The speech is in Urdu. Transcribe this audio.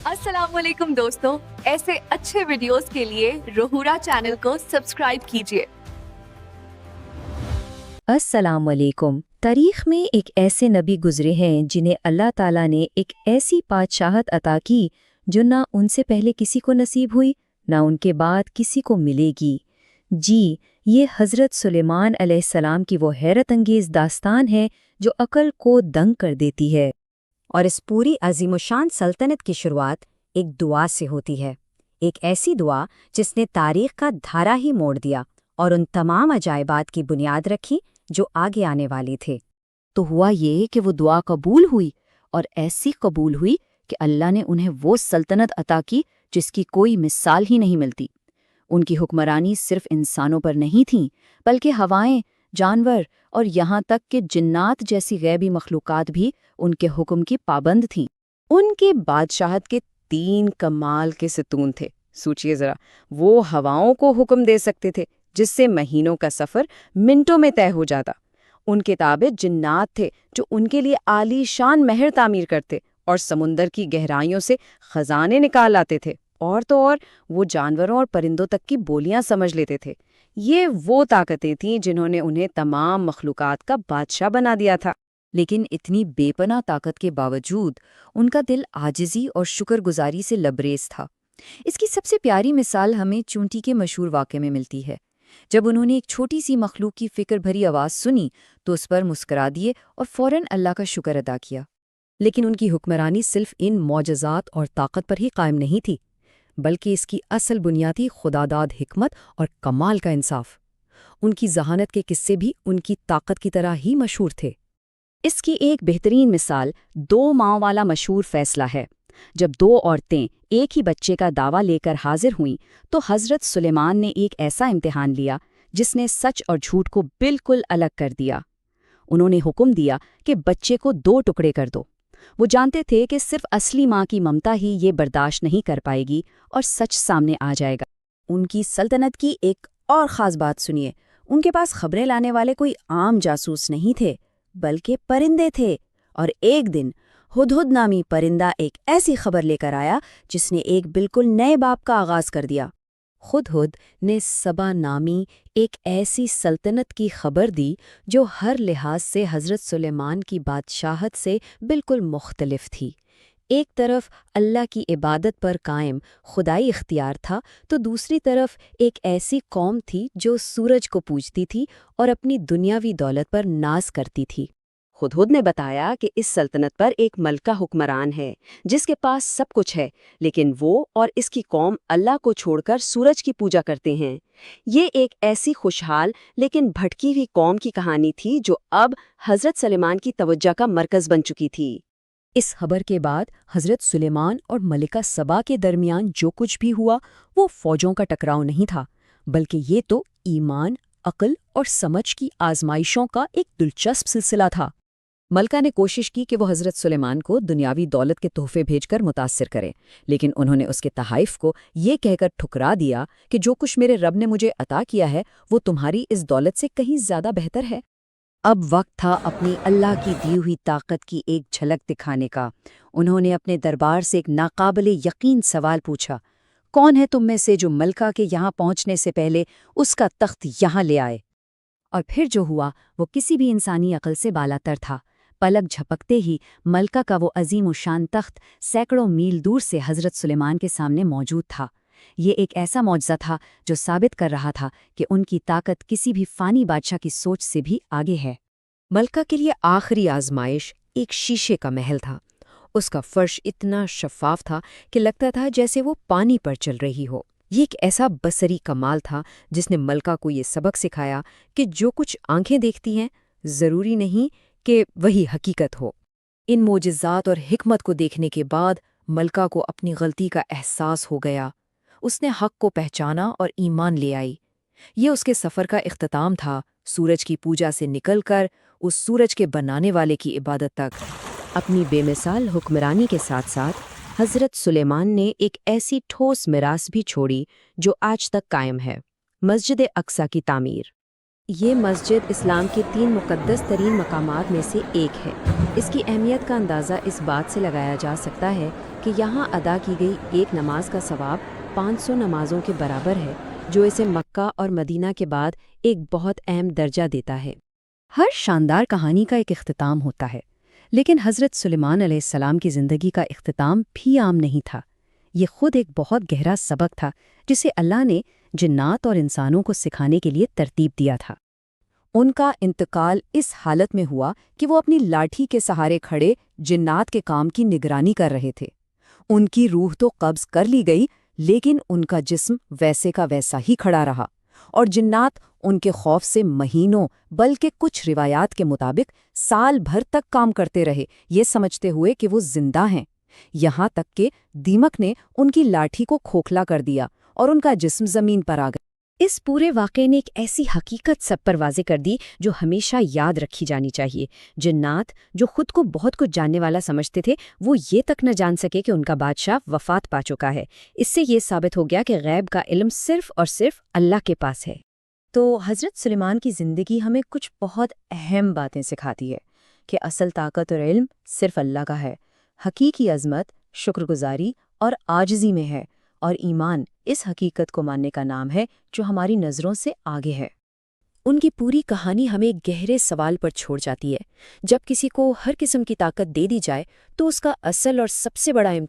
السلام علیکم دوستوں، ایسے اچھے ویڈیوز کے لیے روحورا چینل کو سبسکرائب کیجیے۔ السلام علیکم۔ تاریخ میں ایک ایسے نبی گزرے ہیں جنہیں اللہ تعالیٰ نے ایک ایسی بادشاہت عطا کی جو نہ ان سے پہلے کسی کو نصیب ہوئی نہ ان کے بعد کسی کو ملے گی۔ جی، یہ حضرت سلیمان علیہ السلام کی وہ حیرت انگیز داستان ہے جو عقل کو دنگ کر دیتی ہے۔ اور اس پوری عظیم الشان سلطنت کی شروعات ایک دعا سے ہوتی ہے، ایک ایسی دعا جس نے تاریخ کا دھارا ہی موڑ دیا اور ان تمام عجائبات کی بنیاد رکھی جو آگے آنے والی تھے۔ تو ہوا یہ کہ وہ دعا قبول ہوئی، اور ایسی قبول ہوئی کہ اللہ نے انہیں وہ سلطنت عطا کی جس کی کوئی مثال ہی نہیں ملتی۔ ان کی حکمرانی صرف انسانوں پر نہیں تھی، بلکہ ہوائیں، جانور اور یہاں تک کہ جنات جیسی غیبی مخلوقات بھی ان کے حکم کی پابند تھیں۔ ان کی بادشاہت کے 3 کمال کے ستون تھے۔ سوچئے ذرا، وہ ہواؤں کو حکم دے سکتے تھے جس سے مہینوں کا سفر منٹوں میں طے ہو جاتا۔ ان کے تابع جنات تھے جو ان کے لیے عالی شان مہر تعمیر کرتے اور سمندر کی گہرائیوں سے خزانے نکال لاتے تھے، اور تو اور وہ جانوروں اور پرندوں تک کی بولیاں سمجھ لیتے تھے۔ یہ وہ طاقتیں تھیں جنہوں نے انہیں تمام مخلوقات کا بادشاہ بنا دیا تھا۔ لیکن اتنی بے پناہ طاقت کے باوجود ان کا دل عاجزی اور شکر گزاری سے لبریز تھا۔ اس کی سب سے پیاری مثال ہمیں چونٹی کے مشہور واقعے میں ملتی ہے۔ جب انہوں نے ایک چھوٹی سی مخلوق کی فکر بھری آواز سنی تو اس پر مسکرا دیے اور فوراً اللہ کا شکر ادا کیا۔ لیکن ان کی حکمرانی صرف ان معجزات اور طاقت پر ہی قائم نہیں تھی، بلکہ اس کی اصل بنیادی خداداد حکمت اور کمال کا انصاف۔ ان کی ذہانت کے قصے بھی ان کی طاقت کی طرح ہی مشہور تھے۔ اس کی ایک بہترین مثال 2 ماؤں والا مشہور فیصلہ ہے۔ جب 2 عورتیں ایک ہی بچے کا دعویٰ لے کر حاضر ہوئیں تو حضرت سلیمان نے ایک ایسا امتحان لیا جس نے سچ اور جھوٹ کو بالکل الگ کر دیا۔ انہوں نے حکم دیا کہ بچے کو 2 ٹکڑے کر دو۔ وہ جانتے تھے کہ صرف اصلی ماں کی ممتا ہی یہ برداشت نہیں کر پائے گی اور سچ سامنے آ جائے گا۔ ان کی سلطنت کی ایک اور خاص بات سنیے، ان کے پاس خبریں لانے والے کوئی عام جاسوس نہیں تھے، بلکہ پرندے تھے۔ اور ایک دن ہدہد نامی پرندہ ایک ایسی خبر لے کر آیا جس نے ایک بالکل نئے باب کا آغاز کر دیا۔ ہدہد نے سبا نامی ایک ایسی سلطنت کی خبر دی جو ہر لحاظ سے حضرت سلیمان کی بادشاہت سے بالکل مختلف تھی۔ ایک طرف اللہ کی عبادت پر قائم خدائی اختیار تھا تو دوسری طرف ایک ایسی قوم تھی جو سورج کو پوجتی تھی اور اپنی دنیاوی دولت پر ناز کرتی تھی۔ ہدہد نے بتایا کہ اس سلطنت پر ایک ملکہ حکمران ہے جس کے پاس سب کچھ ہے، لیکن وہ اور اس کی قوم اللہ کو چھوڑ کر سورج کی پوجا کرتے ہیں۔ یہ ایک ایسی خوشحال لیکن بھٹکی ہوئی قوم کی کہانی تھی جو اب حضرت سلیمان کی توجہ کا مرکز بن چکی تھی۔ اس خبر کے بعد حضرت سلیمان اور ملکہ سبا کے درمیان جو کچھ بھی ہوا وہ فوجوں کا ٹکراؤ نہیں تھا، بلکہ یہ تو ایمان، عقل اور سمجھ کی آزمائشوں کا ایک دلچسپ سلسلہ تھا۔ ملکہ نے کوشش کی کہ وہ حضرت سلیمان کو دنیاوی دولت کے تحفے بھیج کر متاثر کرے، لیکن انہوں نے اس کے تحائف کو یہ کہہ کر ٹھکرا دیا کہ جو کچھ میرے رب نے مجھے عطا کیا ہے وہ تمہاری اس دولت سے کہیں زیادہ بہتر ہے۔ اب وقت تھا اپنی اللہ کی دی ہوئی طاقت کی ایک جھلک دکھانے کا۔ انہوں نے اپنے دربار سے ایک ناقابل یقین سوال پوچھا، کون ہے تم میں سے جو ملکہ کے یہاں پہنچنے سے پہلے اس کا تخت یہاں لے آئے؟ اور پھر جو ہوا وہ کسی بھی انسانی عقل سے بالا تر تھا۔ پلک جھپکتے ہی ملکہ کا وہ عظیم الشان تخت سینکڑوں میل دور سے حضرت سلیمان کے سامنے موجود تھا۔ یہ ایک ایسا معجزہ تھا جو ثابت کر رہا تھا کہ ان کی طاقت کسی بھی فانی بادشاہ کی سوچ سے بھی آگے ہے۔ ملکہ کے لیے آخری آزمائش ایک شیشے کا محل تھا۔ اس کا فرش اتنا شفاف تھا کہ لگتا تھا جیسے وہ پانی پر چل رہی ہو۔ یہ ایک ایسا بصری کمال تھا جس نے ملکہ کو یہ سبق سکھایا کہ جو کچھ آنکھیں دیکھتی ہیں ضروری نہیں کہ وہی حقیقت ہو۔ ان معجزات اور حکمت کو دیکھنے کے بعد ملکہ کو اپنی غلطی کا احساس ہو گیا۔ اس نے حق کو پہچانا اور ایمان لے آئی۔ یہ اس کے سفر کا اختتام تھا، سورج کی پوجا سے نکل کر اس سورج کے بنانے والے کی عبادت تک۔ اپنی بے مثال حکمرانی کے ساتھ ساتھ حضرت سلیمان نے ایک ایسی ٹھوس میراث بھی چھوڑی جو آج تک قائم ہے، مسجد اقصیٰ کی تعمیر۔ یہ مسجد اسلام کے 3 مقدس ترین مقامات میں سے ایک ہے۔ اس کی اہمیت کا اندازہ اس بات سے لگایا جا سکتا ہے کہ یہاں ادا کی گئی ایک نماز کا ثواب 500 نمازوں کے برابر ہے، جو اسے مکہ اور مدینہ کے بعد ایک بہت اہم درجہ دیتا ہے۔ ہر شاندار کہانی کا ایک اختتام ہوتا ہے، لیکن حضرت سلیمان علیہ السلام کی زندگی کا اختتام بھی عام نہیں تھا۔ یہ خود ایک بہت گہرا سبق تھا جسے اللہ نے جنات اور انسانوں کو سکھانے کے لیے ترتیب دیا تھا۔ ان کا انتقال اس حالت میں ہوا کہ وہ اپنی لاٹھی کے سہارے کھڑے جنات کے کام کی نگرانی کر رہے تھے۔ ان کی روح تو قبض کر لی گئی، لیکن ان کا جسم ویسے کا ویسا ہی کھڑا رہا، اور جنات ان کے خوف سے مہینوں بلکہ کچھ روایات کے مطابق سال بھر تک کام کرتے رہے، یہ سمجھتے ہوئے کہ وہ زندہ ہیں، یہاں تک کہ دیمک نے ان کی لاٹھی کو کھوکھلا کر دیا اور ان کا جسم زمین پر آ گیا۔ اس پورے واقعے نے ایک ایسی حقیقت سب پر واضح کر دی جو ہمیشہ یاد رکھی جانی چاہیے۔ جنات جو خود کو بہت کچھ جاننے والا سمجھتے تھے، وہ یہ تک نہ جان سکے کہ ان کا بادشاہ وفات پا چکا ہے۔ اس سے یہ ثابت ہو گیا کہ غیب کا علم صرف اور صرف اللہ کے پاس ہے۔ تو حضرت سلیمان کی زندگی ہمیں کچھ بہت اہم باتیں سکھاتی ہے کہ اصل طاقت اور علم صرف اللہ کا ہے۔ حقیقی عظمت شکر گزاری اور عاجزی میں ہے، اور ایمان اس حقیقت کو ماننے کا نام ہے جو ہماری نظروں سے آگے ہے۔ ان کی پوری کہانی ہمیں ایک گہرے سوال پر چھوڑ جاتی ہے۔ جب کسی کو ہر قسم کی طاقت دے دی جائے تو اس کا اصل اور سب سے بڑا امتحان